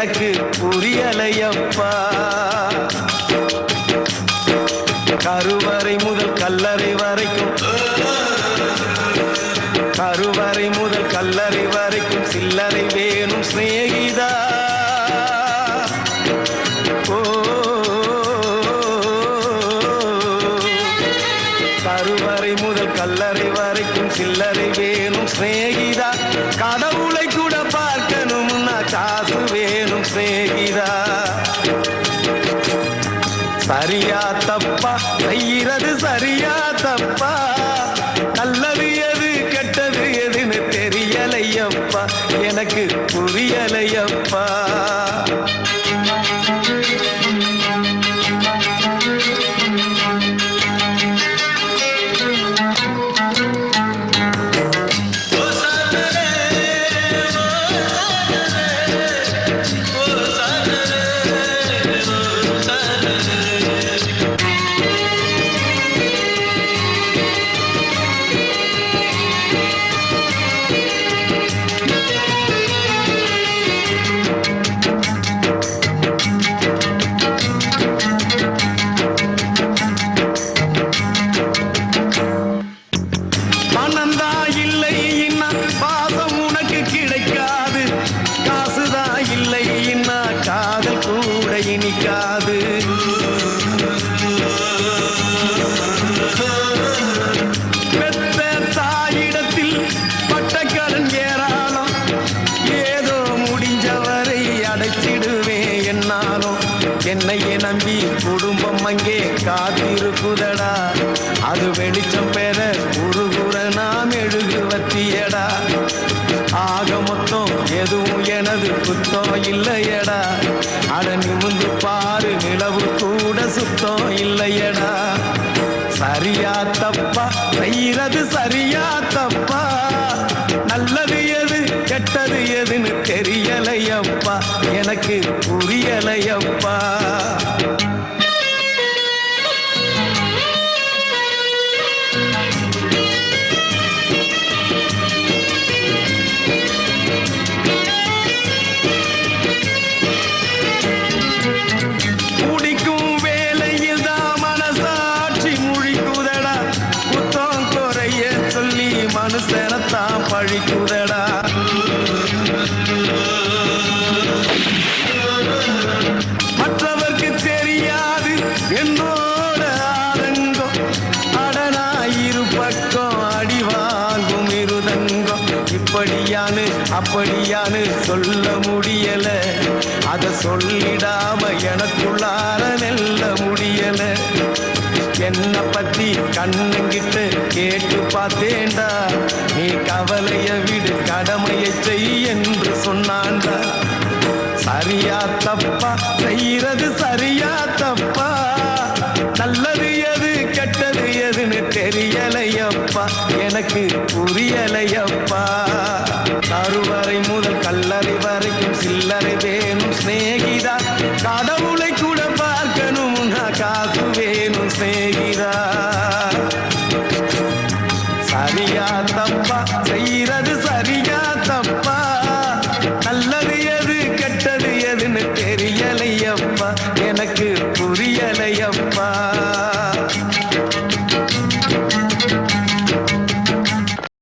எனக்கு புரியலையப்பா. கருவறை முதல் கல்லறை வரைக்கும், கருவறை முதல் கல்லறை வரைக்கும் சில்லறை வேணும் சிநேகிதா. ஓ கருவறை முதல் கல்லறை வரைக்கும் சில்லறை வேணும் சிநேகிதா. கடவுளை கூட பார்க்கணும்னா காசு வேணும் சிநேகிதா. சரியா தப்பா செய்யறது சரியா தப்பா, நல்லது எது கெட்டது எதுன்னு தெரியலையப்பா, எனக்கு புரியலையப்பா. இனிக்காது. பெத்த தாயிடத்தில் பட்டக்கடன் ஏறாலும் ஏதோ முடிஞ்சவரை அடைச்சிடுவேன் என்னாலும். என்னையே நம்பி குடும்பம் அங்கே காத்திருக்குதடா, அது வெளிச்சம் பெற உருகுற நாம் எழுகுவத்தியடா. ஆக மொத்தம் எதுவும் எனது குத்தம் இல்லையடா, அட நிமிந்து பாரு நிலவு கூட சுத்தம் இல்லையடா. சரியா தப்பா செய்யறது சரியா தப்பா, நல்லது எது கெட்டது எதுன்னு தெரியலையப்பா, எனக்கு புரியலையப்பா. மனுஷனத்தான் பழிக்குதடா. மற்றவர்க்கு தெரியாது என்னோட ஆதங்கம், அடனாயிரு பக்கம் அடி வாங்கும் இருதங்கம். இப்படியானு அப்படியானு சொல்ல முடியல, அத சொல்லிடாம எனக்குள்ளார நெல்ல முடியல. என்ன பத்தி கண்ணுங்கிட்ட கேட்டு பார்த்தேன்டா, நீ கவலைய விடு கடமையை செய் என்று சொன்னான்டா. சரியா தப்பா செய்யறது சரியா தப்பா, நல்லது எது கெட்டது எதுன்னு தெரியலையப்பா, எனக்கு புரியலையப்பா. கருவறை முதல் கல்லறை வரைக்கும் சில்லறை வேணும் சிநேகிதா. கடவுளை கூட பார்க்கணும்னா காசு வேணும் சிநேகிதா. சரியா தப்பா செய்யறது சரியா தப்பா, நல்லது எது கெட்டது எதுன்னு தெரியலையப்பா, எனக்கு புரியலையப்பா.